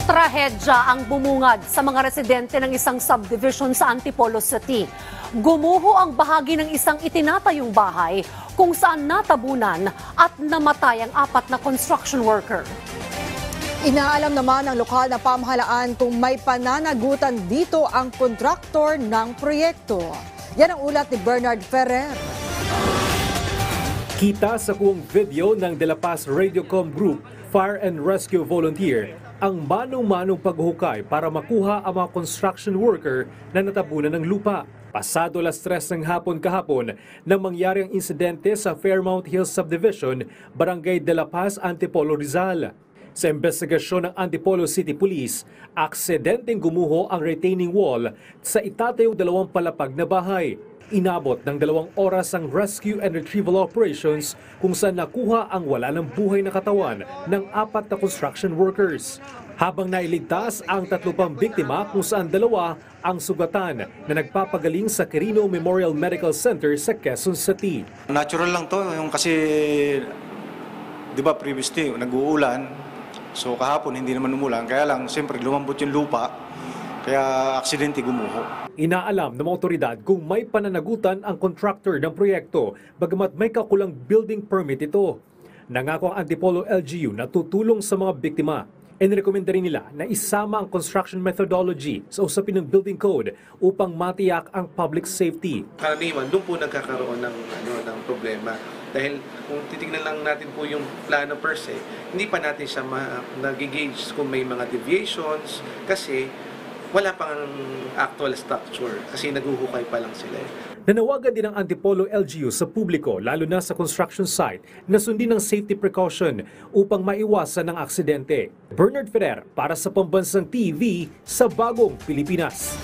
Trahedya ang bumungad sa mga residente ng isang subdivision sa Antipolo City. Gumuho ang bahagi ng isang itinatayong bahay kung saan natabunan at namatay ang 4 na construction worker. Inaalam naman ng lokal na pamahalaan kung may pananagutan dito ang kontraktor ng proyekto. Yan ang ulat ni Bernard Ferrer. Kita sa buong video ng De La Paz Radiocom Group Fire and Rescue Volunteer ang manong-manong paghukay para makuha ang mga construction worker na natabunan ng lupa. Pasado alas 3 ng hapon kahapon nang mangyari ang insidente sa Fairmount Hills Subdivision, Barangay De La Paz, Antipolo, Rizal. Sa investigasyon ng Antipolo City Police, aksidenteng gumuho ang retaining wall sa itatayong 2 palapag na bahay. Inabot ng 2 oras ang rescue and retrieval operations kung saan nakuha ang wala ng buhay na katawan ng 4 na construction workers. Habang nailigtas ang 3 pang biktima kung saan 2 ang sugatan na nagpapagaling sa Quirino Memorial Medical Center sa Quezon City. Natural lang to, yung kasi di ba previously nag-uulan, so kahapon hindi naman umulan, kaya lang siyempre lumambot yung lupa, kaya aksidente gumuho. Inaalam ng mga otoridad kung may pananagutan ang contractor ng proyekto bagamat may kakulang building permit ito. Nangako ang Antipolo LGU na tutulong sa mga biktima. Inirekomenda rin nila na isama ang construction methodology sa usapin ng building code upang matiyak ang public safety. Karaniwan, doon po nagkakaroon ng problema. Dahil kung titignan lang natin po yung plano per se, hindi pa natin siya nag-gauge kung may mga deviations kasi wala pang actual structure kasi naguhukay pa lang sila. Nanawagan din ang Antipolo LGU sa publiko, lalo na sa construction site, na sundin ng safety precaution upang maiwasan ang aksidente. Bernard Ferrer para sa Pambansang TV sa Bagong Pilipinas.